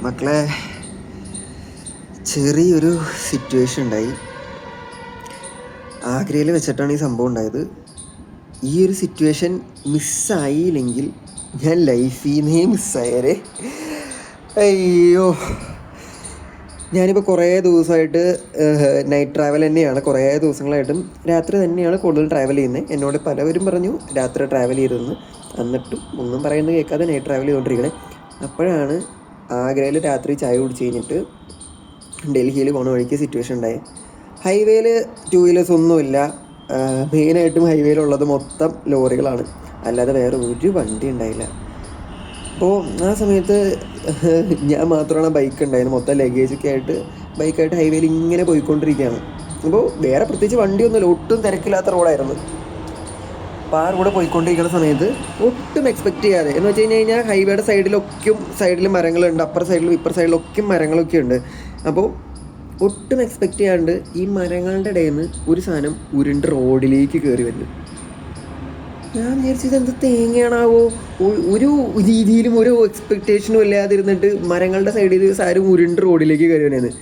മക്കളെ, ചെറിയൊരു സിറ്റുവേഷൻ ഉണ്ടായി. ആഗ്രയിൽ വെച്ചിട്ടാണ് ഈ സംഭവം ഉണ്ടായത്. ഈ ഒരു സിറ്റുവേഷൻ മിസ്സായില്ലെങ്കിൽ ഞാൻ ലൈഫിൽ നിന്നേ മിസ്സായേരെ. അയ്യോ, ഞാനിപ്പോൾ കുറേ ദിവസമായിട്ട് നൈറ്റ് ട്രാവൽ തന്നെയാണ്. കുറേ ദിവസങ്ങളായിട്ടും രാത്രി തന്നെയാണ് കൂടുതൽ ട്രാവൽ ചെയ്യുന്നത്. എന്നോട് പലവരും പറഞ്ഞു രാത്രി ട്രാവൽ ചെയ്തതെന്ന്. എന്നിട്ടും ഒന്നും പറയുന്നത് കേൾക്കാതെ നൈറ്റ് ട്രാവൽ ചെയ്തുകൊണ്ടിരിക്കണേ. അപ്പോഴാണ് ആഗ്രയിൽ രാത്രി ചായ കുടിച്ച് കഴിഞ്ഞിട്ട് ഡൽഹിയിൽ പോകുന്ന വഴിക്ക് സിറ്റുവേഷൻ ഉണ്ടായി. ഹൈവേയിൽ ടൂ വീലേഴ്സ് ഒന്നുമില്ല. മെയിനായിട്ടും ഹൈവേയിലുള്ളത് മൊത്തം ലോറികളാണ്, അല്ലാതെ വേറെ ഒരു വണ്ടി ഉണ്ടായില്ല. അപ്പോൾ ആ സമയത്ത് ഞാൻ മാത്രമാണ് ബൈക്ക് ഉണ്ടായിരുന്നു. മൊത്തം ലഗേജൊക്കെ ആയിട്ട് ബൈക്കായിട്ട് ഹൈവേയിൽ ഇങ്ങനെ പോയിക്കൊണ്ടിരിക്കുകയാണ്. അപ്പോൾ വേറെ പ്രത്യേകിച്ച് വണ്ടിയൊന്നുമില്ല, ഒട്ടും തിരക്കില്ലാത്ത റോഡായിരുന്നു. അപ്പോൾ ആ റോഡ് പോയിക്കൊണ്ടിരിക്കുന്ന സമയത്ത് ഒട്ടും എക്സ്പെക്റ്റ് ചെയ്യാതെ, എന്ന് വെച്ച് കഴിഞ്ഞാൽ ഹൈവേയുടെ സൈഡിൽ മരങ്ങളുണ്ട്, അപ്പുറ സൈഡിലും ഇപ്പുറ സൈഡിലൊക്കെ മരങ്ങളൊക്കെ ഉണ്ട്. അപ്പോൾ ഒട്ടും എക്സ്പെക്റ്റ് ചെയ്യാണ്ട് ഈ മരങ്ങളുടെ ഇടയിൽ നിന്ന് ഒരു സാധനം ഉരുണ്ട് റോഡിലേക്ക് കയറി വരുന്നു. ഞാൻ വിചാരിച്ചത് എന്ത് തേങ്ങയാണാവോ, ഒരു രീതിയിലും ഒരു എക്സ്പെക്റ്റേഷനും ഇല്ലാതിരുന്നിട്ട് മരങ്ങളുടെ സൈഡിൽ സാരം ഉരുണ്ട് റോഡിലേക്ക് കയറി വരുന്നത്.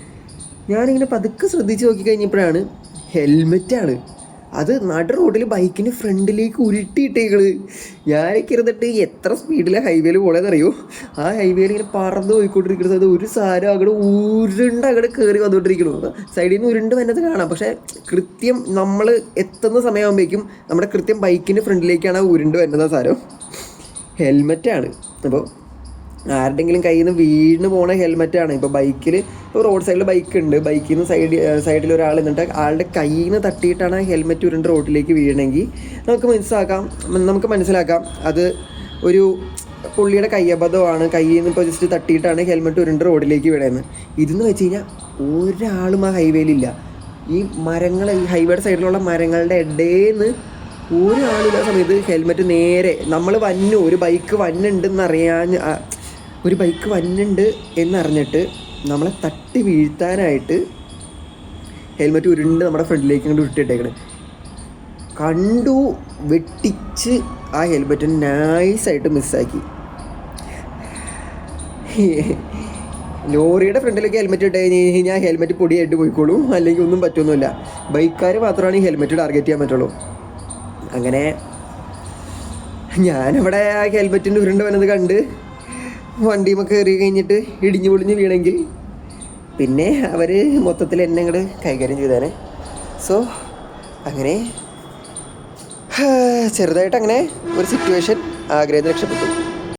ഞാനിങ്ങനെ പതുക്കെ ശ്രദ്ധിച്ച് നോക്കിക്കഴിഞ്ഞപ്പോഴാണ് ഹെൽമെറ്റാണ്. അത് നട റോഡിൽ ബൈക്കിൻ്റെ ഫ്രണ്ടിലേക്ക് ഉരുട്ടിയിട്ടേക്കള്. ഞാനൊക്കെ ഇരുന്നിട്ട് എത്ര സ്പീഡിലാണ് ഹൈവേയിൽ പോകണമെന്നറിയോ. ആ ഹൈവേയിൽ ഇങ്ങനെ പറന്ന് പോയിക്കൊണ്ടിരിക്കുന്ന സമയത്ത് ഒരു സാരം അങ്ങോട്ട് അങ്ങോട്ട് കയറി വന്നുകൊണ്ടിരിക്കണു. സൈഡിൽ നിന്ന് ഉരുണ്ട് വന്നത് കാണാം, പക്ഷേ കൃത്യം നമ്മൾ എത്തുന്ന സമയമാകുമ്പോഴേക്കും നമ്മുടെ കൃത്യം ബൈക്കിൻ്റെ ഫ്രണ്ടിലേക്കാണ് ആ ഉരുണ്ട് വരുന്നത് സാരം. ഹെൽമെറ്റാണ്. അപ്പോൾ ആരുടെങ്കിലും കയ്യിൽ നിന്ന് വീണ് പോണ ഹെൽമെറ്റാണ്. ഇപ്പോൾ ബൈക്കിൽ, ഇപ്പോൾ റോഡ് സൈഡിൽ ബൈക്ക് ഉണ്ട്, ബൈക്കിൽ നിന്ന് സൈഡിൽ ഒരാൾ നിന്നിട്ട് ആളുടെ കയ്യിൽ നിന്ന് തട്ടിയിട്ടാണ് ആ ഹെൽമെറ്റ് ഉരുണ്ട് റോഡിലേക്ക് വീഴണമെങ്കിൽ നമുക്ക് മനസ്സിലാക്കാം അത് ഒരു പുള്ളിയുടെ കയ്യബദ്ധമാണ്. കയ്യിൽ നിന്ന് ഇപ്പോൾ ജസ്റ്റ് തട്ടിയിട്ടാണ് ഹെൽമെറ്റ് ഉരുണ്ട് റോഡിലേക്ക് വീഴുന്നത്. ഇതെന്ന് വെച്ച് കഴിഞ്ഞാൽ ഒരാളും ആ ഹൈവേയിലില്ല. ഈ ഹൈവേയുടെ സൈഡിലുള്ള മരങ്ങളുടെ ഇടയിൽ നിന്ന് ഒരാളില്ലാത്ത സമയത്ത് ഹെൽമെറ്റ് നേരെ നമ്മൾ ഒരു ബൈക്ക് വന്നുണ്ട് എന്നറിഞ്ഞിട്ട് നമ്മളെ തട്ടി വീഴ്ത്താനായിട്ട് ഹെൽമെറ്റ് ഉരുണ്ട് നമ്മുടെ ഫ്രണ്ടിലേക്ക് അങ്ങോട്ട് ഉരുട്ടിയിട്ടേക്കണ്. കണ്ടു വെട്ടിച്ച് ആ ഹെൽമെറ്റ് നൈസായിട്ട് മിസ്സാക്കി. ലോറിയുടെ ഫ്രണ്ടിലേക്ക് ഹെൽമെറ്റ് ഇട്ട് കഴിഞ്ഞ് കഴിഞ്ഞാൽ ഹെൽമെറ്റ് പൊടിയായിട്ട് പോയിക്കോളും, അല്ലെങ്കിൽ ഒന്നും പറ്റൊന്നുമില്ല. ബൈക്കുകാർ മാത്രമാണ് ഈ ഹെൽമെറ്റ് ടാർഗറ്റ് ചെയ്യാൻ പറ്റുള്ളൂ. അങ്ങനെ ഞാനവിടെ ആ ഹെൽമെറ്റിൻ്റെ ഉരുണ്ട് വന്നത് കണ്ട് വണ്ടിയുമൊക്കെ കയറി കഴിഞ്ഞിട്ട് ഇടിഞ്ഞു പൊളിഞ്ഞ് വീണെങ്കിൽ പിന്നെ അവർ മൊത്തത്തിൽ എന്നെ അങ്ങോട്ട് കൈകാര്യം ചെയ്തേനെ. സോ അങ്ങനെ ചെറുതായിട്ട് അങ്ങനെ ഒരു സിറ്റുവേഷൻ ആഗ്രഹത്തിൽ രക്ഷപ്പെട്ടു.